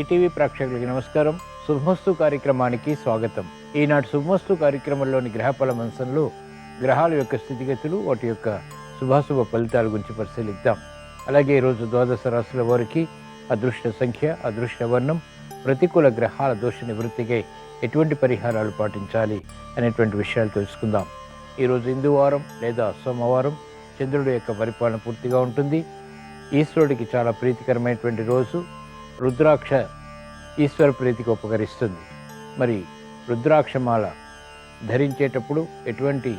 ETV ప్రేక్షకులకి నమస్కారం. శుభమస్తు కార్యక్రమానికి స్వాగతం. ఈనాటి శుభమస్తు కార్యక్రమంలోని గ్రహఫల అంశంలో గ్రహాల యొక్క స్థితిగతులు, వాటి యొక్క శుభాశుభ ఫలితాల గురించి పరిశీలిద్దాం. అలాగే ఈరోజు ద్వాదశ రాశుల వారికి అదృష్ట సంఖ్య, అదృష్ట వర్ణం, ప్రతికూల గ్రహాల దోష నివృత్తికై ఎటువంటి పరిహారాలు పాటించాలి అనేటువంటి విషయాలు తెలుసుకుందాం. ఈరోజు హిందువారం లేదా సోమవారం, చంద్రుడి యొక్క పరిపాలన పూర్తిగా ఉంటుంది. ఈశ్వరుడికి చాలా ప్రీతికరమైనటువంటి రోజు. రుద్రాక్ష ఈశ్వర ప్రీతికి ఉపకరిస్తుంది. మరి రుద్రాక్షమాల ధరించేటప్పుడు ఎటువంటి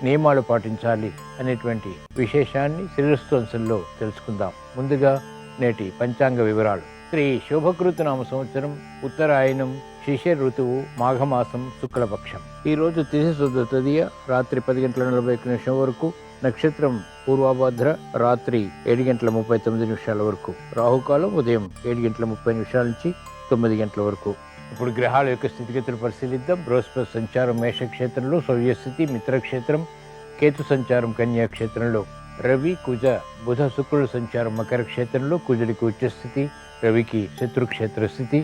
నియమాలు పాటించాలి అనేటువంటి విశేషాన్ని శ్రీరస్తు అంశంలో తెలుసుకుందాం. ముందుగా నేటి పంచాంగ వివరాలు. శ్రీ శోభకృతనామ సంవత్సరం, ఉత్తరాయణం, శిశిర ఋతువు, మాఘమాసం, శుక్లపక్షం. ఈరోజు తిథి శుద్ధ తదియ రాత్రి 10:41 వరకు, నక్షత్రం పూర్వభద్ర రాత్రి 7:39 వరకు, రాహుకాలం ఉదయం 7:30 నుంచి 9 గంటల వరకు. ఇప్పుడు గ్రహాల యొక్క స్థితిగతులు పరిశీలిద్దాం. బృహస్పతి సంచారం మేషక్షేత్రంలో, సౌర్యస్థితి మిత్రక్షేత్రం, కేతు సంచారం కన్యాక్షేత్రంలో, రవి కుజ బుధ శుక్రుడు సంచారం మకర క్షేత్రంలో, కుజుడికి ఉచ్చస్థితి, రవికి శత్రుక్షేత్ర స్థితి,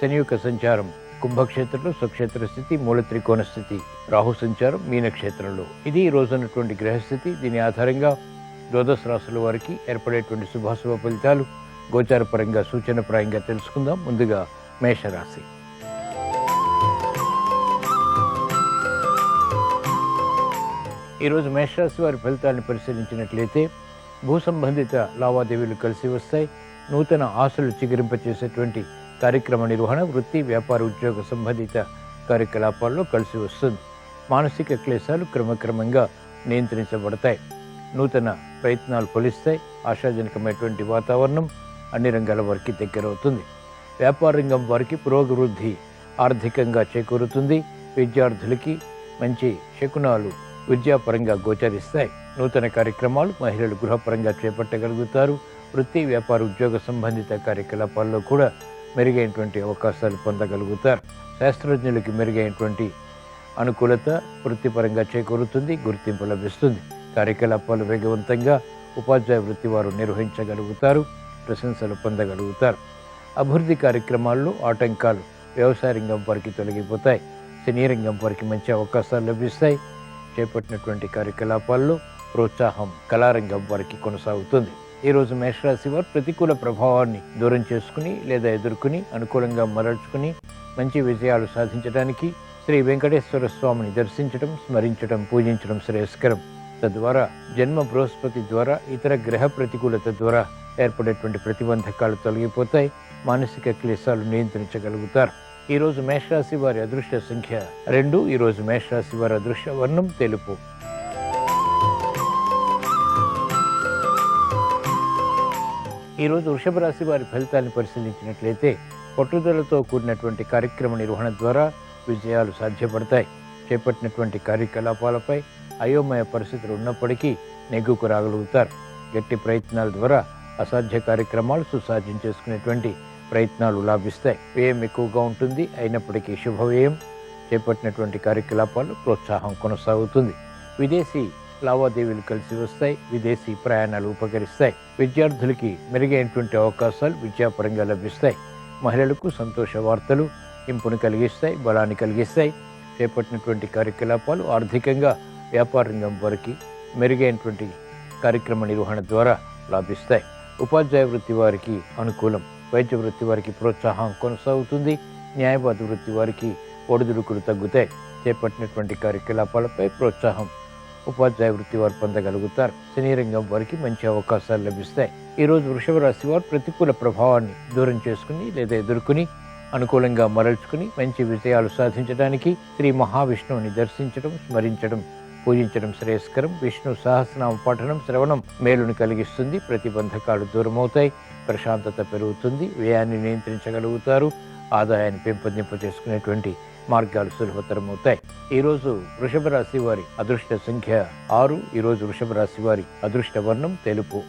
శని యొక్క సంచారం కుంభక్షేత్రంలో, స్వక్షేత్ర స్థితి, మూల త్రికోణ స్థితి, రాహు సంచారం మీనక్షేత్రంలో. ఇది ఈ రోజు ఉన్నటువంటి గ్రహస్థితి. దీని ఆధారంగా ద్వాదశ రాశుల వారికి ఏర్పడేటువంటి శుభాశుభ ఫలితాలు గోచారపరంగా సూచనప్రాయంగా తెలుసుకుందాం. ముందుగా మేషరాశి. ఈరోజు మేషరాశి వారి ఫలితాలను పరిశీలించినట్లయితే భూ సంబంధిత లావాదేవీలు కలిసి వస్తాయి. నూతన ఆశలు చిగురింపచేసేటువంటి కార్యక్రమ నిర్వహణ, వృత్తి, వ్యాపార, ఉద్యోగ సంబంధిత కార్యకలాపాల్లో కలిసి వస్తుంది. మానసిక క్లేశాలు క్రమక్రమంగా నియంత్రించబడతాయి. నూతన ప్రయత్నాలు ఫలిస్తాయి. ఆశాజనకమైనటువంటి వాతావరణం అన్ని రంగాల వారికి దగ్గరవుతుంది. వ్యాపార రంగం వారికి పురోభివృద్ధి ఆర్థికంగా చేకూరుతుంది. విద్యార్థులకి మంచి శకునాలు విద్యాపరంగా గోచరిస్తాయి. నూతన కార్యక్రమాలు మహిళలు గృహపరంగా చేపట్టగలుగుతారు. వృత్తి, వ్యాపార, ఉద్యోగ సంబంధిత కార్యకలాపాల్లో కూడా మెరుగైనటువంటి అవకాశాలు పొందగలుగుతారు. శాస్త్రజ్ఞులకి మెరుగైనటువంటి అనుకూలత వృత్తిపరంగా చేకూరుతుంది. గుర్తింపు లభిస్తుంది. కార్యకలాపాలు వేగవంతంగా ఉపాధ్యాయ వృత్తి వారు నిర్వహించగలుగుతారు. ప్రశంసలు పొందగలుగుతారు. అభివృద్ధి కార్యక్రమాల్లో ఆటంకాలు వ్యవసాయ రంగం వారికి తొలగిపోతాయి. సినీ రంగం వారికి మంచి అవకాశాలు లభిస్తాయి. చేపట్టినటువంటి కార్యకలాపాల్లో ప్రోత్సాహం కళారంగం వారికి కొనసాగుతుంది. ఈరోజు మేషరాశి వారు ప్రతికూల ప్రభావాన్ని దూరం చేసుకుని లేదా ఎదుర్కొని అనుకూలంగా మరల్చుకుని మంచి విజయాలు సాధించడానికి శ్రీ వెంకటేశ్వర స్వామిని దర్శించడం, స్మరించడం, పూజించడం శ్రేయస్కరం. తద్వారా జన్మ బృహస్పతి ద్వారా ఇతర గ్రహ ప్రతికూలత ద్వారా ఏర్పడేటువంటి ప్రతిబంధకాలు తొలగిపోతాయి. మానసిక క్లేశాలు నియంత్రించగలుగుతారు. ఈరోజు మేషరాశి వారి అదృష్ట సంఖ్య 2. ఈరోజు మేషరాశి వారి అదృష్ట వర్ణం తెలుపు. ఈరోజు వృషభ రాశి వారి ఫలితాలను పరిశీలించినట్లయితే పట్టుదలతో కూడినటువంటి కార్యక్రమ నిర్వహణ ద్వారా విజయాలు సాధ్యపడతాయి. చేపట్టినటువంటి కార్యకలాపాలపై అయోమయ పరిస్థితులు ఉన్నప్పటికీ నెగ్గుకు రాగలుగుతారు. గట్టి ప్రయత్నాల ద్వారా అసాధ్య కార్యక్రమాలు సుసాధ్యం చేసుకునేటువంటి ప్రయత్నాలు లాభిస్తాయి. వ్యయం ఎక్కువగా ఉంటుంది. అయినప్పటికీ శుభవ్యయం. చేపట్టినటువంటి కార్యకలాపాలు ప్రోత్సాహం కొనసాగుతుంది. విదేశీ లావాదేవీలు కలిసి వస్తాయి. విదేశీ ప్రయాణాలు ఉపకరిస్తాయి. విద్యార్థులకి మెరుగైనటువంటి అవకాశాలు విద్యాపరంగా లభిస్తాయి. మహిళలకు సంతోష వార్తలు ఇంపును కలిగిస్తాయి, బలాన్ని కలిగిస్తాయి. చేపట్టినటువంటి కార్యకలాపాలు ఆర్థికంగా వ్యాపార రంగం వారికి మెరుగైనటువంటి కార్యక్రమ నిర్వహణ ద్వారా లాభిస్తాయి. ఉపాధ్యాయ వృత్తి వారికి అనుకూలం. వైద్య వృత్తి వారికి ప్రోత్సాహం కొనసాగుతుంది. న్యాయవాద వృత్తి వారికి ఒడిదుడుకులు తగ్గుతాయి. చేపట్టినటువంటి కార్యకలాపాలపై ప్రోత్సాహం ఉపాధ్యాయ వృత్తి వారు పొందగలుగుతారు. సినీ రంగం వారికి మంచి అవకాశాలు లభిస్తాయి. ఈరోజు వృషభ రాశి వారు ప్రతికూల ప్రభావాన్ని దూరం చేసుకుని లేదా ఎదుర్కొని అనుకూలంగా మరల్చుకుని మంచి విజయాలు సాధించడానికి శ్రీ మహావిష్ణువుని దర్శించడం, స్మరించడం, పూజించడం శ్రేయస్కరం. విష్ణు సహస్రనామ పఠనం, శ్రవణం మేలును కలిగిస్తుంది. ప్రతిబంధకాలు దూరమవుతాయి. ప్రశాంతత పెరుగుతుంది. వ్యయాన్ని నియంత్రించగలుగుతారు. ఆదాయాన్ని పెంపొందింప చేసుకునేటువంటి మార్గాలు సులభతరమవుతాయి. ఈరోజు వృషభ రాశి వారి అదృష్ట సంఖ్య 6. ఈరోజు వృషభ రాశి వారి అదృష్ట వర్ణం తెలుపు.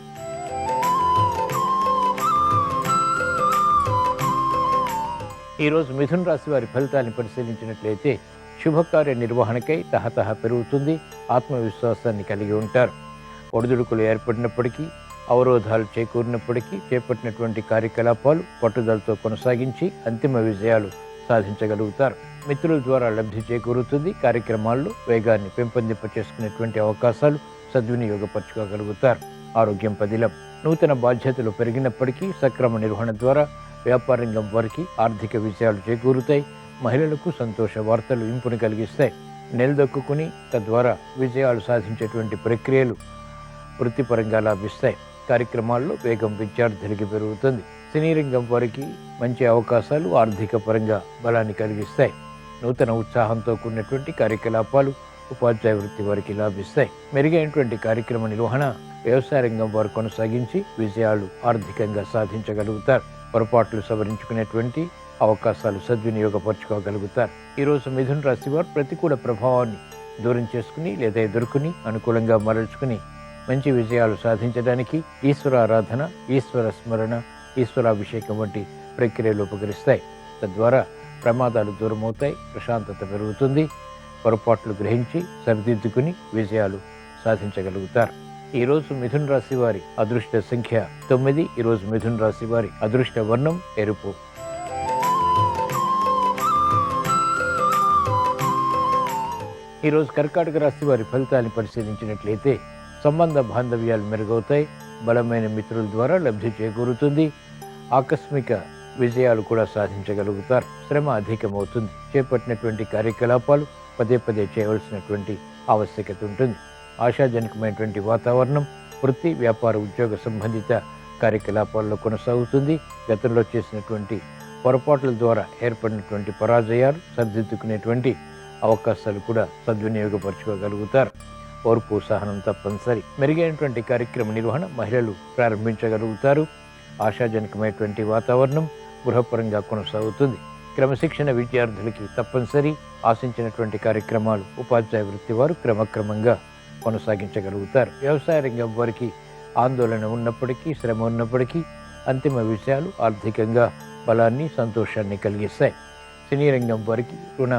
ఈరోజు మిథున రాశి వారి ఫలితాన్ని పరిశీలించినట్లయితే శుభకార్య నిర్వహణకై తహతహ పెరుగుతుంది. ఆత్మవిశ్వాసాన్ని కలిగి ఉంటారు. ఒడిదుడుకులు ఏర్పడినప్పటికీ అవరోధాలు చేకూరినప్పటికీ చేపట్టినటువంటి కార్యకలాపాలు పట్టుదలతో కొనసాగించి అంతిమ విజయాలు సాధించగలుగుతారు. మిత్రుల ద్వారా లబ్ధి చేకూరుతుంది. కార్యక్రమాల్లో వేగాన్ని పెంపొందింపచేసుకునేటువంటి అవకాశాలు సద్వినియోగపరచుకోగలుగుతారు. ఆరోగ్యం పదిలం. నూతన బాధ్యతలు పెరిగినప్పటికీ సక్రమ నిర్వహణ ద్వారా వ్యాపార రంగం వారికి ఆర్థిక విజయాలు చేకూరుతాయి. మహిళలకు సంతోష వార్తలు ఇంపుని కలిగిస్తాయి. నిలదొక్కుని తద్వారా విజయాలు సాధించేటువంటి ప్రక్రియలు వృత్తిపరంగా లాభిస్తాయి. కార్యక్రమాల్లో వేగం విద్యార్థులకి పెరుగుతుంది. సినీ రంగం వారికి మంచి అవకాశాలు ఆర్థిక పరంగా బలాన్ని కలిగిస్తాయి. నూతన ఉత్సాహంతో కూడినటువంటి కార్యకలాపాలు ఉపాధ్యాయ వృత్తి వారికి లాభిస్తాయి. మెరుగైనటువంటి కార్యక్రమ నిర్వహణ వ్యవసాయ రంగం వారు కొనసాగించి విజయాలు ఆర్థికంగా సాధించగలుగుతారు. పొరపాట్లు సవరించుకునేటువంటి అవకాశాలు సద్వినియోగపరచుకోగలుగుతారు. ఈరోజు మిథున రాశి వారు ప్రతికూల ప్రభావాన్ని దూరం చేసుకుని లేదా ఎదుర్కొని అనుకూలంగా మరల్చుకుని మంచి విజయాలు సాధించడానికి ఈశ్వరారాధన, ఈశ్వర స్మరణ, ఈశ్వరాభిషేకం వంటి ప్రక్రియలు ఉపకరిస్తాయి. తద్వారా ప్రమాదాలు దూరమవుతాయి, ప్రశాంతత పెరుగుతుంది. పొరపాట్లు గ్రహించి సరిదిద్దుకుని విజయాలు సాధించగలుగుతారు. ఈరోజు మిథున రాశి వారి అదృష్ట సంఖ్య 9. ఈరోజు మిథున రాశి వారి అదృష్ట వర్ణం ఎరుపు. ఈరోజు కర్కాటక రాశి వారి ఫలితాన్ని పరిశీలించినట్లయితే సంబంధ బాంధవ్యాలు మెరుగవుతాయి. బలమైన మిత్రుల ద్వారా లబ్ధి చేకూరుతుంది. ఆకస్మిక విజయాలు కూడా సాధించగలుగుతారు. శ్రమ అధికమవుతుంది. చేపట్టినటువంటి కార్యకలాపాలు పదే పదే చేయవలసినటువంటి ఆవశ్యకత ఉంటుంది. ఆశాజనకమైనటువంటి వాతావరణం వృత్తి, వ్యాపార, ఉద్యోగ సంబంధిత కార్యకలాపాల్లో కొనసాగుతుంది. గతంలో చేసినటువంటి పొరపాట్ల ద్వారా ఏర్పడినటువంటి పరాజయాలు సరిదిద్దుకునేటువంటి అవకాశాలు కూడా సద్వినియోగపరచుకోగలుగుతారు. ఓర్పు, సహనం తప్పనిసరి. మెరుగైనటువంటి కార్యక్రమ నిర్వహణ మహిళలు ప్రారంభించగలుగుతారు. ఆశాజనకమైనటువంటి వాతావరణం గృహపరంగా కొనసాగుతుంది. క్రమశిక్షణ విద్యార్థులకి తప్పనిసరి. ఆశించినటువంటి కార్యక్రమాలు ఉపాధ్యాయ వృత్తి వారు క్రమక్రమంగా కొనసాగించగలుగుతారు. వ్యవసాయ రంగం వారికి ఆందోళన ఉన్నప్పటికీ, శ్రమ ఉన్నప్పటికీ అంతిమ విజయాలు ఆర్థికంగా బలాన్ని, సంతోషాన్ని కలిగిస్తాయి. సినీ రంగం వారికి రుణ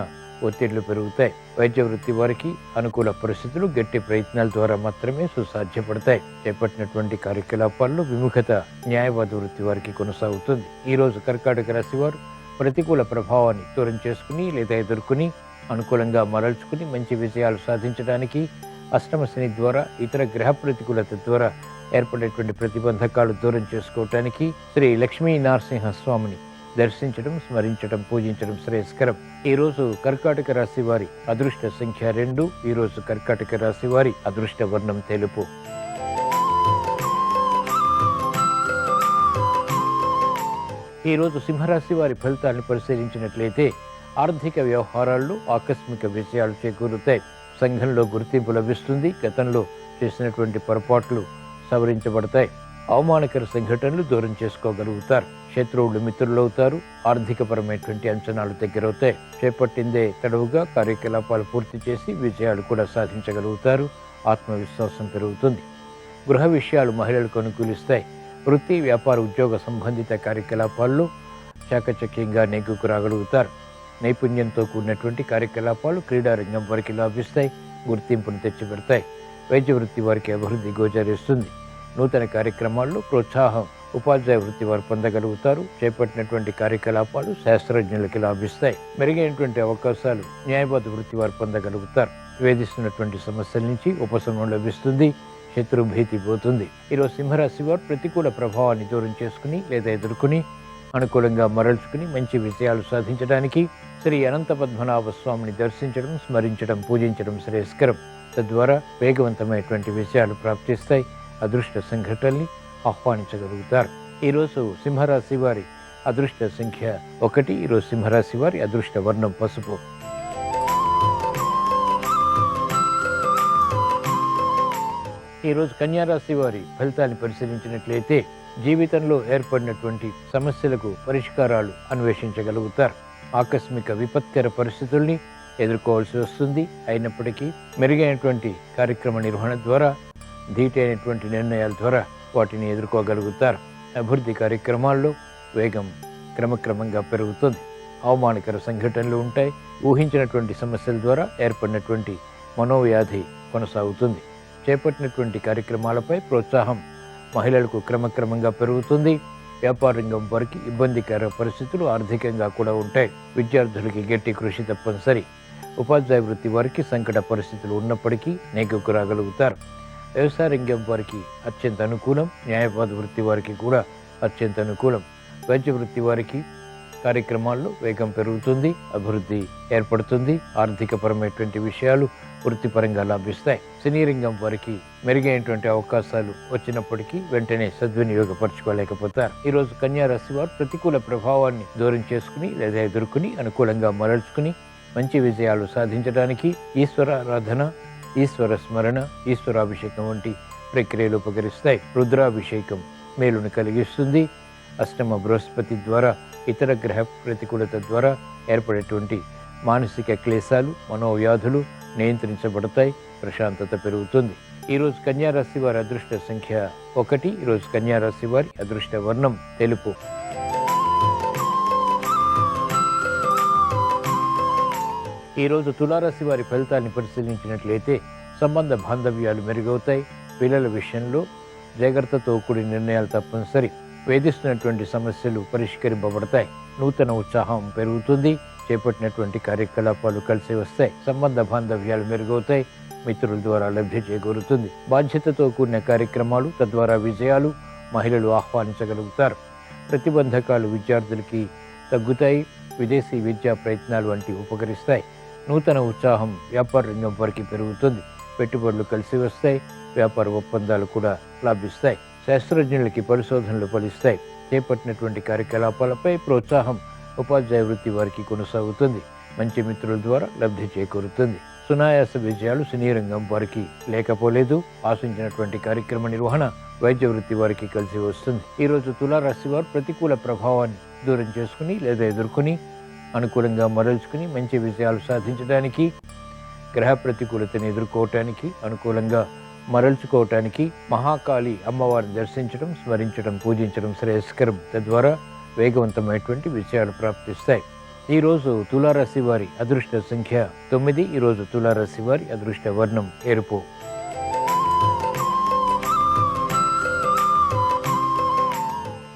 ఒత్తిళ్లు పెరుగుతాయి. వైద్య వృత్తి వారికి అనుకూల పరిస్థితులు గట్టి ప్రయత్నాల ద్వారా మాత్రమే సుసాధ్యపడతాయి. చేపట్టినటువంటి కార్యకలాపాల్లో విముఖత న్యాయవాద వృత్తి వారికి కొనసాగుతుంది. ఈరోజు కర్కాటక రాశి వారు ప్రతికూల ప్రభావాన్ని దూరం చేసుకుని లేదా ఎదుర్కొని అనుకూలంగా మరల్చుకుని మంచి విజయాలు సాధించడానికి అష్టమ శని ద్వారా, ఇతర గ్రహ ప్రతికూలత ద్వారా ఏర్పడేటువంటి ప్రతిబంధకాలు దూరం చేసుకోవటానికి శ్రీ లక్ష్మీ నరసింహస్వామిని దర్శించడం, స్మరించడం, పూజించడం శ్రేయస్కరం. ఈరోజు కర్కాటక రాశి వారి అదృష్ట సంఖ్య 2. ఈరోజు కర్కాటక రాశి వారి అదృష్ట వర్ణం తెలుపు. ఈరోజు సింహరాశి వారి ఫలితాలను పరిశీలించినట్లయితే ఆర్థిక వ్యవహారాల్లో ఆకస్మిక విజయాలు చేకూరుతాయి. సంఘంలో గుర్తింపు లభిస్తుంది. గతంలో చేసినటువంటి పొరపాట్లు సవరించబడతాయి. అవమానకర సంఘటనలు దూరం చేసుకోగలుగుతారు. శత్రువులు మిత్రులవుతారు. ఆర్థికపరమైనటువంటి అంచనాలు దగ్గరవుతాయి. చేపట్టిందే తడవుగా కార్యకలాపాలు పూర్తి చేసి విజయాలు కూడా సాధించగలుగుతారు. ఆత్మవిశ్వాసం పెరుగుతుంది. గృహ విషయాలు మహిళలకు అనుకూలిస్తాయి. వృత్తి, వ్యాపార, ఉద్యోగ సంబంధిత కార్యకలాపాల్లో చాకచక్యంగా నెగ్గుకు రాగలుగుతారు. నైపుణ్యంతో కూడినటువంటి కార్యకలాపాలు క్రీడారంగం వారికి లాభిస్తాయి, గుర్తింపును తెచ్చిపెడతాయి. వైద్య వృత్తి వారికి అభివృద్ధి గోచరిస్తుంది. నూతన కార్యక్రమాల్లో ప్రోత్సాహం ఉపాధ్యాయ వృత్తి వారు పొందగలుగుతారు. చేపట్టినటువంటి కార్యకలాపాలు శాస్త్రజ్ఞులకి లాభిస్తాయి. మెరుగైనటువంటి అవకాశాలు న్యాయవాద వృత్తి వారు పొందగలుగుతారు. వేధిస్తున్నటువంటి సమస్యల నుంచి ఉపశమనం లభిస్తుంది. శత్రు భీతి పోతుంది. ఈరోజు సింహరాశి వారు ప్రతికూల ప్రభావాన్ని దూరం చేసుకుని లేదా ఎదుర్కొని అనుకూలంగా మరల్చుకుని మంచి విజయాలు సాధించడానికి శ్రీ అనంత పద్మనాభ స్వామిని దర్శించడం, స్మరించడం, పూజించడం శ్రేయస్కరం. తద్వారా వేగవంతమైనటువంటి విజయాలు ప్రాప్తిస్తాయి. అదృష్ట సంఘటనల్ని ఆహ్వానించగలుగుతారు. ఈరోజు సింహరాశి వారి అదృష్ట సంఖ్య 1. ఈరోజు సింహరాశి వారి అదృష్ట వర్ణం పసుపు. ఈరోజు కన్యారాశి వారి ఫలితాన్ని పరిశీలించినట్లయితే జీవితంలో ఏర్పడినటువంటి సమస్యలకు పరిష్కారాలు అన్వేషించగలుగుతారు. ఆకస్మిక విపత్కర పరిస్థితుల్ని ఎదుర్కోవాల్సి వస్తుంది. అయినప్పటికీ మెరుగైనటువంటి కార్యక్రమ నిర్వహణ ద్వారా, ధీటైనటువంటి నిర్ణయాల ద్వారా వాటిని ఎదుర్కోగలుగుతారు. అభివృద్ధి కార్యక్రమాల్లో వేగం క్రమక్రమంగా పెరుగుతుంది. అవమానకర సంఘటనలు ఉంటాయి. ఊహించినటువంటి సమస్యల ద్వారా ఏర్పడినటువంటి మనోవ్యాధి కొనసాగుతుంది. చేపట్టినటువంటి కార్యక్రమాలపై ప్రోత్సాహం మహిళలకు క్రమక్రమంగా పెరుగుతుంది. వ్యాపార రంగం వారికి ఇబ్బందికర పరిస్థితులు ఆర్థికంగా కూడా ఉంటాయి. విద్యార్థులకి గట్టి కృషి తప్పనిసరి. ఉపాధ్యాయ వృత్తి వారికి సంకట పరిస్థితులు ఉన్నప్పటికీ నెగ్గుకు రాగలుగుతారు. వ్యవసాయ రంగం వారికి అత్యంత అనుకూలం. న్యాయవాద వృత్తి వారికి కూడా అత్యంత అనుకూలం. వైద్య వృత్తి వారికి కార్యక్రమాల్లో వేగం పెరుగుతుంది, అభివృద్ధి ఏర్పడుతుంది. ఆర్థికపరమైనటువంటి విషయాలు వృత్తిపరంగా లాభిస్తాయి. సినీ రంగం వారికి మెరుగైనటువంటి అవకాశాలు వచ్చినప్పటికీ వెంటనే సద్వినియోగపరచుకోలేకపోతారు. ఈరోజు కన్యా రాశి వారు ప్రతికూల ప్రభావాన్ని దూరం చేసుకుని లేదా ఎదుర్కొని అనుకూలంగా మరల్చుకుని మంచి విజయాలు సాధించడానికి ఈశ్వరారాధన, ఈశ్వర స్మరణ, ఈశ్వరాభిషేకం వంటి ప్రక్రియలు ఉపకరిస్తాయి. రుద్రాభిషేకం మేలును కలిగిస్తుంది. అష్టమ బృహస్పతి ద్వారా, ఇతర గ్రహ ప్రతికూలత ద్వారా ఏర్పడేటువంటి మానసిక క్లేశాలు, మనోవ్యాధులు నియంత్రించబడతాయి. ప్రశాంతత పెరుగుతుంది. ఈరోజు కన్యారాశి వారి అదృష్ట సంఖ్య 1. ఈరోజు కన్యారాశి వారి అదృష్ట వర్ణం తెలుపు. ఈరోజు తులారాశి వారి ఫలితాన్ని పరిశీలించినట్లయితే సంబంధ బాంధవ్యాలు మెరుగవుతాయి. పిల్లల విషయంలో జాగ్రత్తతో కూడిన నిర్ణయాలు తప్పనిసరి. వేధిస్తున్నటువంటి సమస్యలు పరిష్కరింపబడతాయి. నూతన ఉత్సాహం పెరుగుతుంది. చేపట్టినటువంటి కార్యకలాపాలు కలిసి వస్తాయి. సంబంధ బాంధవ్యాలు మెరుగవుతాయి. మిత్రుల ద్వారా లబ్ధి చేకూరుతుంది. బాధ్యతతో కూడిన కార్యక్రమాలు, తద్వారా విజయాలు మహిళలు ఆహ్వానించగలుగుతారు. ప్రతిబంధకాలు విద్యార్థులకి తగ్గుతాయి. విదేశీ విద్యా ప్రయత్నాలు వంటివి ఉపకరిస్తాయి. నూతన ఉత్సాహం వ్యాపార రంగం వారికి పెరుగుతుంది. పెట్టుబడులు కలిసి వస్తాయి. వ్యాపార ఒప్పందాలు కూడా లాభిస్తాయి. శాస్త్రజ్ఞులకి పరిశోధనలు ఫలిస్తాయి. చేపట్టినటువంటి కార్యకలాపాలపై ప్రోత్సాహం ఉపాధ్యాయ వృత్తి వారికి కొనసాగుతుంది. మంచి మిత్రుల ద్వారా లబ్ధి చేకూరుతుంది. సునాయాస విజయాలు సినీ రంగం వారికి లేకపోలేదు. ఆశించినటువంటి కార్యక్రమ నిర్వహణ వైద్య వృత్తి వారికి కలిసి వస్తుంది. ఈరోజు తులారాశి వారు ప్రతికూల ప్రభావాన్ని దూరం చేసుకుని లేదా ఎదుర్కొని అనుకూలంగా మరల్చుకుని మంచి విజయాలు సాధించడానికి, గ్రహ ప్రతికూలతను ఎదుర్కోవటానికి, అనుకూలంగా మరల్చుకోవటానికి మహాకాళి అమ్మవారిని దర్శించడం, స్మరించడం, పూజించడం శ్రేయస్కరం. తద్వారా వేగవంతమైనటువంటి విజయాలు ప్రాప్తిస్తాయి. ఈరోజు తులారాశి వారి అదృష్ట సంఖ్య 9. ఈరోజు తులారాశి వారి అదృష్ట వర్ణం ఎరుపు.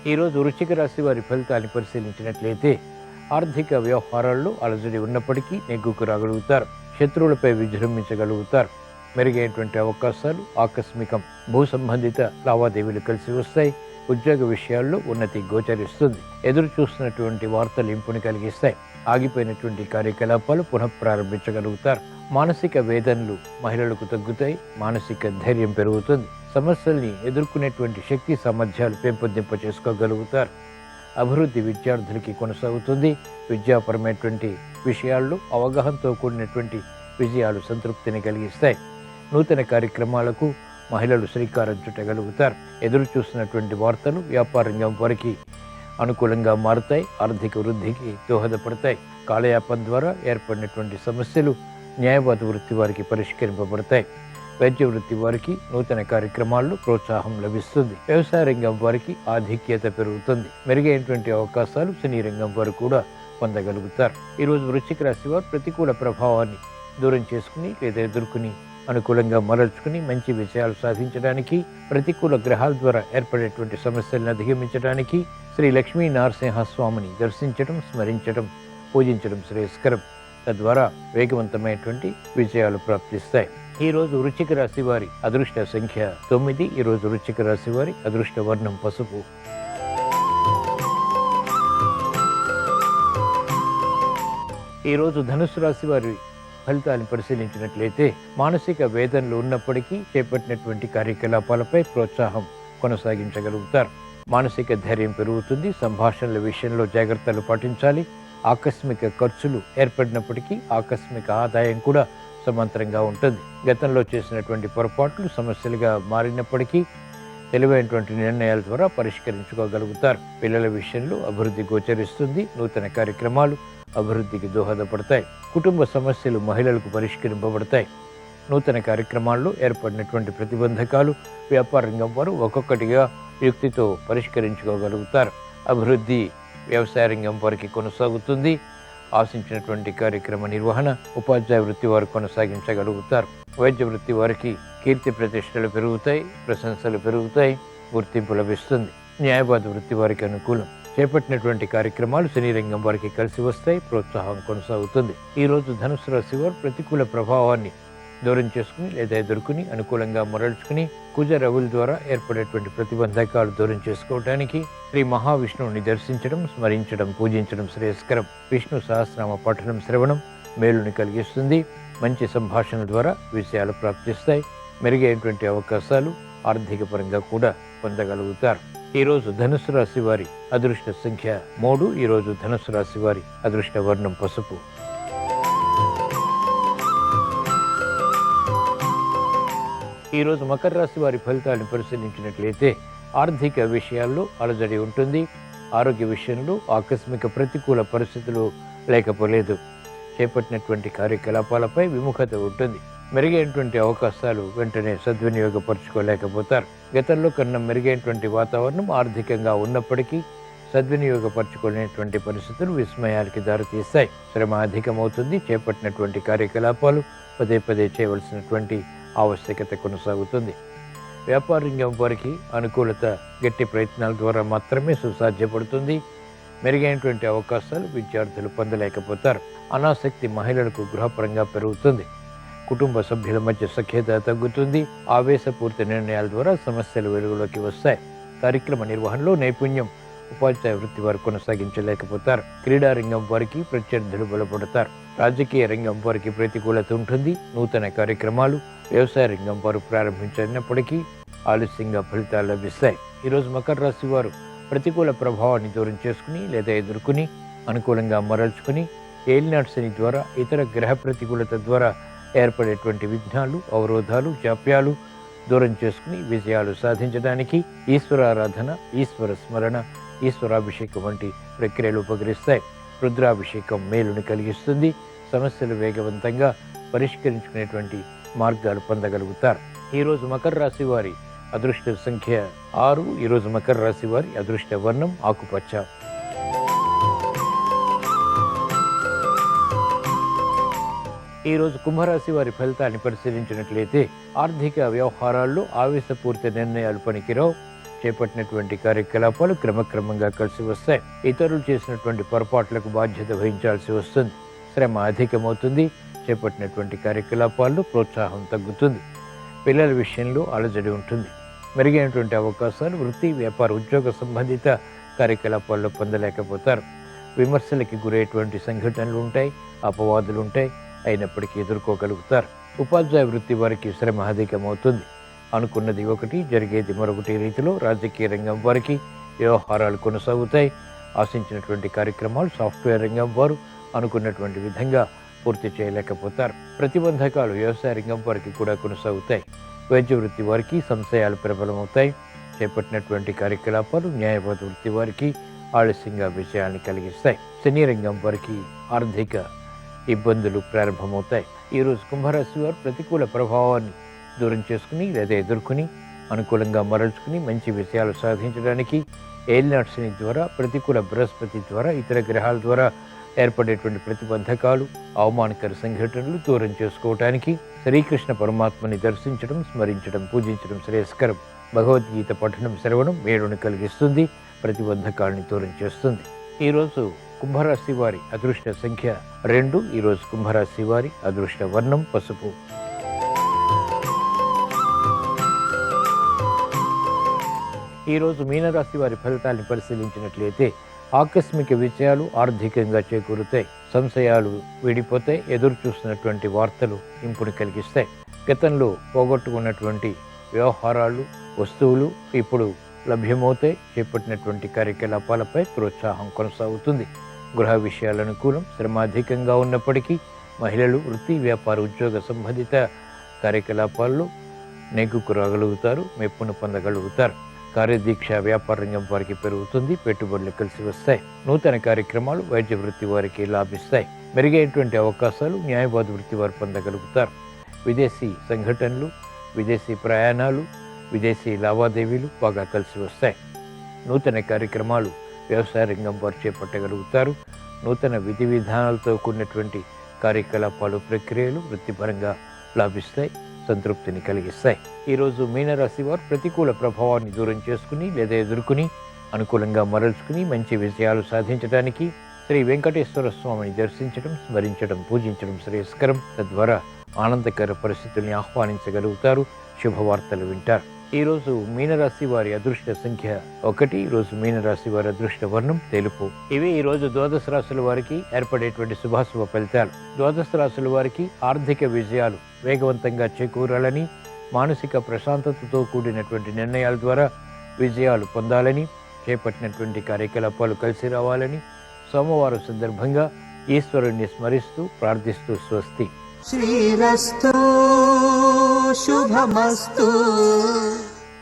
ఈరోజు వృశ్చిక రాశి వారి ఫలితాన్ని పరిశీలించినట్లయితే ఆర్థిక వ్యవహారాల్లో అలజడి ఉన్నప్పటికీ నెగ్గుకు రాగలుగుతారు. శత్రువులపై విజృంభించగలుగుతారు. మెరుగైనటువంటి అవకాశాలు ఆకస్మికం. భూ సంబంధిత లావాదేవీలు కలిసి వస్తాయి. ఉద్యోగ విషయాల్లో ఉన్నతి గోచరిస్తుంది. ఎదురు చూస్తున్నటువంటి వార్తలు ఇంపుని కలిగిస్తాయి. ఆగిపోయినటువంటి కార్యకలాపాలు పునఃప్రారంభించగలుగుతారు. మానసిక వేదనలు మహిళలకు తగ్గుతాయి. మానసిక ధైర్యం పెరుగుతుంది. సమస్యల్ని ఎదుర్కొనేటువంటి శక్తి సామర్థ్యాలు పెంపొందింప చేసుకోగలుగుతారు. అభివృద్ధి విద్యార్థులకి కొనసాగుతుంది. విద్యాపరమైనటువంటి విషయాల్లో అవగాహనతో కూడినటువంటి విజయాలు సంతృప్తిని కలిగిస్తాయి. నూతన కార్యక్రమాలకు మహిళలు శ్రీకారం చుట్టగలుగుతారు. ఎదురు చూస్తున్నటువంటి వార్తలు వ్యాపార రంగం వారికి అనుకూలంగా మారుతాయి. ఆర్థిక వృద్ధికి దోహదపడతాయి. కాలయాపన ద్వారా ఏర్పడినటువంటి సమస్యలు న్యాయవాద వృత్తి వారికి పరిష్కరింపబడతాయి. వైద్య వృత్తి వారికి నూతన కార్యక్రమాల్లో ప్రోత్సాహం లభిస్తుంది. వ్యవసాయ రంగం వారికి ఆధిక్యత పెరుగుతుంది. మెరుగైనటువంటి అవకాశాలు సినీ రంగం వారు కూడా పొందగలుగుతారు. ఈరోజు వృశ్చిక రాశి వారు ప్రతికూల ప్రభావాన్ని దూరం చేసుకుని లేదా ఎదుర్కొని అనుకూలంగా మరల్చుకుని మంచి విజయాలు సాధించడానికి, ప్రతికూల గ్రహాల ద్వారా ఏర్పడేటువంటి సమస్యలను అధిగమించడానికి శ్రీ లక్ష్మీ నరసింహస్వామిని దర్శించడం, స్మరించడం, పూజించడం శ్రేయస్కరం. తద్వారా వేగవంతమైనటువంటి విజయాలు ప్రాప్తిస్తాయి. ఈరోజు వృశ్చిక రాశి వారి అదృష్ట సంఖ్య 9. ఈరోజు వృశ్చిక రాశి వారి అదృష్ట వర్ణం పసుపు. ఈరోజు ధనుస్సు రాశి వారి ఫలితాలను పరిశీలించినట్లయితే మానసిక వేదనలు ఉన్నప్పటికీ చేపట్టినటువంటి కార్యకలాపాలపై ప్రోత్సాహం కొనసాగించగలుగుతారు. మానసిక ధైర్యం పెరుగుతుంది. సంభాషణల విషయంలో జాగ్రత్తలు పాటించాలి. ఆకస్మిక ఖర్చులు ఏర్పడినప్పటికీ ఆకస్మిక ఆదాయం కూడా సమాంతరంగా ఉంటుంది. గతంలో చేసినటువంటి పొరపాట్లు సమస్యలుగా మారినప్పటికీ తెలివైనటువంటి నిర్ణయాల ద్వారా పరిష్కరించుకోగలుగుతారు. పిల్లల విషయంలో అభివృద్ధి గోచరిస్తుంది. నూతన కార్యక్రమాలు అభివృద్ధికి దోహదపడతాయి. కుటుంబ సమస్యలు మహిళలకు పరిష్కరింపబడతాయి. నూతన కార్యక్రమాల్లో ఏర్పడినటువంటి ప్రతిబంధకాలు వ్యాపార రంగం వారు ఒక్కొక్కటిగా యుక్తితో పరిష్కరించుకోగలుగుతారు. అభివృద్ధి వ్యవసాయ రంగం వారికి కొనసాగుతుంది. ఆశించినటువంటి కార్యక్రమ నిర్వహణ ఉపాధ్యాయ వృత్తి వారు కొనసాగించగలుగుతారు. వైద్య వృత్తి వారికి కీర్తి ప్రతిష్టలు పెరుగుతాయి. ప్రశంసలు పెరుగుతాయి. గుర్తింపు లభిస్తుంది. న్యాయవాద వృత్తి వారికి అనుకూలం. చేపట్టినటువంటి కార్యక్రమాలు సినీ రంగం వారికి కలిసి వస్తాయి. ప్రోత్సాహం కొనసాగుతుంది. ఈరోజు ధనుసు రాశి వారు ప్రతికూల ప్రభావాన్ని దూరం చేసుకుని లేదా ఎదుర్కొని అనుకూలంగా మరల్చుకుని కుజ రవుల ద్వారా ఏర్పడేటువంటి ప్రతిబంధకాలు దూరం చేసుకోవడానికి శ్రీ మహావిష్ణువుని దర్శించడం, స్మరించడం, పూజించడం శ్రేయస్కరం. విష్ణు సహస్రనామ పఠనం శ్రవణం మేలుని కలిగిస్తుంది. మంచి సంభాషణ ద్వారా విషయాలు ప్రాప్తిస్తాయి. మెరుగైనటువంటి అవకాశాలు ఆర్థిక పరంగా కూడా పొందగలుగుతారు. ఈరోజు ధనుసు రాశి వారి అదృష్ట సంఖ్య 3. ఈరోజు ధనుసు రాశి వారి అదృష్ట వర్ణం పసుపు. ఈరోజు మకర రాశి వారి ఫలితాలను పరిశీలించినట్లయితే ఆర్థిక విషయాల్లో అలజడి ఉంటుంది. ఆరోగ్య విషయంలో ఆకస్మిక ప్రతికూల పరిస్థితులు లేకపోలేదు. చేపట్టినటువంటి కార్యకలాపాలపై విముఖత ఉంటుంది. మెరుగైనటువంటి అవకాశాలు వెంటనే సద్వినియోగపరచుకోలేకపోతారు. గతంలో కన్నా మెరుగైనటువంటి వాతావరణం ఆర్థికంగా ఉన్నప్పటికీ సద్వినియోగపరచుకోలేనటువంటి పరిస్థితులు విస్మయాలకి దారితీస్తాయి. శ్రమ అధికమవుతుంది. చేపట్టినటువంటి కార్యకలాపాలు పదే పదే చేయవలసినటువంటి ఆవశ్యకత కొనసాగుతుంది. వ్యాపార రంగం వారికి అనుకూలత గట్టి ప్రయత్నాల ద్వారా మాత్రమే సుసాధ్యపడుతుంది. మెరుగైనటువంటి అవకాశాలు విద్యార్థులు పొందలేకపోతారు. అనాసక్తి మహిళలకు గృహపరంగా పెరుగుతుంది. కుటుంబ సభ్యుల మధ్య సఖ్యత తగ్గుతుంది. ఆవేశపూరిత నిర్ణయాల ద్వారా సమస్యలు వెలుగులోకి వస్తాయి. కార్యక్రమ నిర్వహణలో నైపుణ్యం ఉపాధ్యాయ వృత్తి వారు కొనసాగించలేకపోతారు. క్రీడా రంగం వారికి ప్రత్యర్థులు బలపడతారు. రాజకీయ రంగం వారికి ప్రతికూలత ఉంటుంది. నూతన కార్యక్రమాలు వ్యవసాయ రంగం వారు ప్రారంభించినప్పటికీ ఆలస్యంగా ఫలితాలు లభిస్తాయి. ఈరోజు మకర రాశి వారు ప్రతికూల ప్రభావాన్ని దూరం చేసుకుని లేదా ఎదుర్కొని అనుకూలంగా మరల్చుకుని ఏలినాటి శని ద్వారా ఇతర గ్రహ ప్రతికూలత ద్వారా ఏర్పడేటువంటి విఘ్నాలు, అవరోధాలు, జాప్యాలు దూరం చేసుకుని విజయాలు సాధించడానికి ఈశ్వరారాధన, ఈశ్వర స్మరణ, ఈశ్వరాభిషేకం వంటి ప్రక్రియలు ఉపకరిస్తాయి. రుద్రాభిషేకం మేలుని కలిగిస్తుంది. సమస్యలు వేగవంతంగా పరిష్కరించుకునేటువంటి మార్గాలు పొందగలుగుతారు. ఈరోజు మకర రాశి వారి అదృష్ట సంఖ్య 6. ఈరోజు మకర రాశి వారి అదృష్ట వర్ణం ఆకుపచ్చ. ఈరోజు కుంభరాశి వారి ఫలితాన్ని పరిశీలించినట్లయితే ఆర్థిక వ్యవహారాల్లో ఆవేశపూరిత నిర్ణయాలు పనికిరావు. చేపట్టినటువంటి కార్యకలాపాలు క్రమక్రమంగా కలిసి వస్తాయి. ఇతరులు చేసినటువంటి పొరపాట్లకు బాధ్యత వహించాల్సి వస్తుంది. శ్రమ అధికమవుతుంది. చేపట్టినటువంటి కార్యకలాపాల్లో ప్రోత్సాహం తగ్గుతుంది. పిల్లల విషయంలో అలజడి ఉంటుంది. మెరుగైనటువంటి అవకాశాలు వృత్తి, వ్యాపార, ఉద్యోగ సంబంధిత కార్యకలాపాల్లో పొందలేకపోతారు. విమర్శలకి గురయ్యేటువంటి సంఘటనలు ఉంటాయి. అపవాదులు ఉంటాయి. అయినప్పటికీ ఎదుర్కోగలుగుతారు. ఉపాధ్యాయ వృత్తి వారికి శ్రమ అధికమవుతుంది. అనుకున్నది ఒకటి, జరిగేది మరొకటి రీతిలో రాజకీయ రంగం వారికి వ్యవహారాలు కొనసాగుతాయి. ఆశించినటువంటి కార్యక్రమాలు సాఫ్ట్వేర్ రంగం వారు అనుకున్నటువంటి విధంగా పూర్తి చేయలేకపోతారు. ప్రతిబంధకాలు వ్యవసాయ రంగం వారికి కూడా కొనసాగుతాయి. వైద్య వృత్తి వారికి సంశయాలు ప్రబలమవుతాయి. చేపట్టినటువంటి కార్యకలాపాలు న్యాయవాద వృత్తి వారికి ఆలస్యంగా విజయాన్ని కలిగిస్తాయి. సినీ రంగం వారికి ఆర్థిక ఇబ్బందులు ప్రారంభమవుతాయి. ఈరోజు కుంభరాశి వారు ప్రతికూల ప్రభావాన్ని దూరం చేసుకుని లేదా ఎదుర్కొని అనుకూలంగా మరల్చుకుని మంచి విషయాలు సాధించడానికి ఏలినాటి శని ద్వారా, ప్రతికూల బృహస్పతి ద్వారా, ఇతర గ్రహాల ద్వారా ఏర్పడేటువంటి ప్రతిబంధకాలు, అవమానకర సంఘటనలు దూరం చేసుకోవటానికి శ్రీకృష్ణ పరమాత్మని దర్శించడం, స్మరించడం, పూజించడం శ్రేయస్కరం. భగవద్గీత పఠనం శ్రవణం మేలుని కలిగిస్తుంది. ప్రతిబంధకాలని దూరం చేస్తుంది. ఈరోజు కుంభరాశి వారి అదృష్ట సంఖ్య 2. ఈరోజు కుంభరాశి వారి అదృష్ట వర్ణం పసుపు. ఈరోజు మీనరాశి వారి ఫలితాలను పరిశీలించినట్లయితే ఆకస్మిక విజయాలు ఆర్థికంగా చేకూరుతాయి. సంశయాలు విడిపోతాయి. ఎదురు చూస్తున్నటువంటి వార్తలు ఇంపుని కలిగిస్తాయి. గతంలో పోగొట్టుకున్నటువంటి వ్యవహారాలు, వస్తువులు ఇప్పుడు లభ్యమవుతాయి. చేపట్టినటువంటి కార్యకలాపాలపై ప్రోత్సాహం కొనసాగుతుంది. గృహ విషయాల అనుకూలం. శ్రమ అధికంగా ఉన్నప్పటికీ మహిళలు వృత్తి, వ్యాపార, ఉద్యోగ సంబంధిత కార్యకలాపాల్లో నెగ్గుకు రాగలుగుతారు. మెప్పును పొందగలుగుతారు. కార్యదీక్ష వ్యాపార రంగం వారికి పెరుగుతుంది. పెట్టుబడులు కలిసి వస్తాయి. నూతన కార్యక్రమాలు వైద్య వృత్తి వారికి లాభిస్తాయి. మెరుగైనటువంటి అవకాశాలు న్యాయవాద వృత్తి వారు పొందగలుగుతారు. విదేశీ సంఘటనలు, విదేశీ ప్రయాణాలు, విదేశీ లావాదేవీలు బాగా కలిసి వస్తాయి. నూతన కార్యక్రమాలు వ్యవసాయ రంగం వారు చేపట్టగలుగుతారు. నూతన విధి విధానాలతో కూడినటువంటి కార్యకలాపాలు, ప్రక్రియలు వృత్తిపరంగా లాభిస్తాయి. సంతృప్తిని కలిగిస్తాయి. ఈరోజు మీనరాశి వారు ప్రతికూల ప్రభావాన్ని దూరం చేసుకుని లేదా ఎదుర్కొని అనుకూలంగా మరల్చుకుని మంచి విజయాలు సాధించడానికి శ్రీ వెంకటేశ్వర స్వామిని దర్శించడం, స్మరించడం, పూజించడం శ్రేయస్కరం. తద్వారా ఆనందకర పరిస్థితుల్ని ఆహ్వానించగలుగుతారు, శుభవార్తలు వింటారు. ఈరోజు మీనరాశి వారి అదృష్ట సంఖ్య 1. ఈరోజు మీనరాశి వారి అదృష్ట వర్ణం తెలుపు. ఇవి ఈరోజు ద్వాదశ రాశుల వారికి ఏర్పడేటువంటి శుభాశుభ ఫలితాలు. ద్వాదశ రాశుల వారికి ఆర్థిక విజయాలు వేగవంతంగా చేకూరాలని, మానసిక ప్రశాంతతతో కూడినటువంటి నిర్ణయాల ద్వారా విజయాలు పొందాలని, చేపట్టినటువంటి కార్యకలాపాలు కలిసి రావాలని సోమవారం సందర్భంగా ఈశ్వరుణ్ణి స్మరిస్తూ ప్రార్థిస్తూ స్వస్తి. శ్రీరస్తు శుభమస్తు.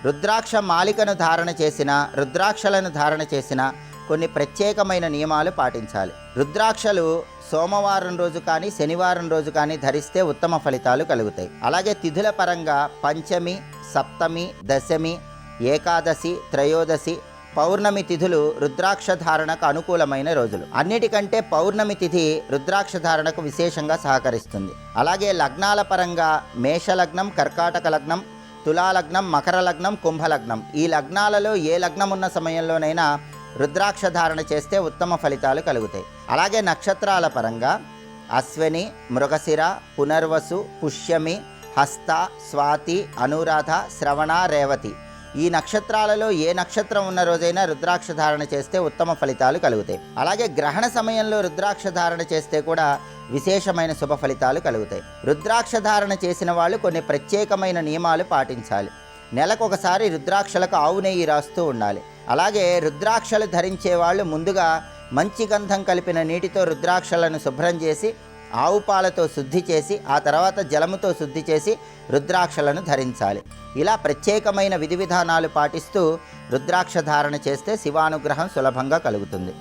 రుద్రాక్ష మాలికను ధారణ చేసిన, రుద్రాక్షలను ధారణ చేసిన కొన్ని ప్రత్యేకమైన నియమాలు పాటించాలి. రుద్రాక్షలు సోమవారం రోజు కానీ శనివారం రోజు కానీ ధరిస్తే ఉత్తమ ఫలితాలు కలుగుతాయి. అలాగే తిథుల పరంగా పంచమి, సప్తమి, దశమి, ఏకాదశి, త్రయోదశి, పౌర్ణమి తిథులు రుద్రాక్ష ధారణకు అనుకూలమైన రోజులు. అన్నిటికంటే పౌర్ణమి తిథి రుద్రాక్ష ధారణకు విశేషంగా సహకరిస్తుంది. అలాగే లగ్నాల పరంగా మేషలగ్నం, కర్కాటక లగ్నం, తులాలగ్నం, మకర లగ్నం, కుంభలగ్నం, ఈ లగ్నాలలో ఏ లగ్నం ఉన్న సమయంలోనైనా రుద్రాక్ష ధారణ చేస్తే ఉత్తమ ఫలితాలు కలుగుతాయి. అలాగే నక్షత్రాల పరంగా అశ్విని, మృగశిర, పునర్వసు, పుష్యమి, హస్త, స్వాతి, అనురాధ, శ్రవణ, రేవతి, ఈ నక్షత్రాలలో ఏ నక్షత్రం ఉన్న రోజైనా రుద్రాక్ష ధారణ చేస్తే ఉత్తమ ఫలితాలు కలుగుతాయి. అలాగే గ్రహణ సమయంలో రుద్రాక్ష ధారణ చేస్తే కూడా విశేషమైన శుభ ఫలితాలు కలుగుతాయి. రుద్రాక్ష ధారణ చేసిన వాళ్ళు కొన్ని ప్రత్యేకమైన నియమాలు పాటించాలి. నెలకొకసారి రుద్రాక్షలకు ఆవు నెయ్యి రాస్తూ ఉండాలి. అలాగే రుద్రాక్షలు ధరించే వాళ్ళు ముందుగా మంచి గంధం కలిపిన నీటితో రుద్రాక్షలను శుభ్రం చేసి ఆవు పాలతో శుద్ధి చేసి ఆ తర్వాత జలముతో శుద్ధి చేసి రుద్రాక్షలను ధరించాలి. ఇలా ప్రత్యేకమైన విధి విధానాలు పాటిస్తూ రుద్రాక్ష ధారణ చేస్తే శివానుగ్రహం సులభంగా కలుగుతుంది.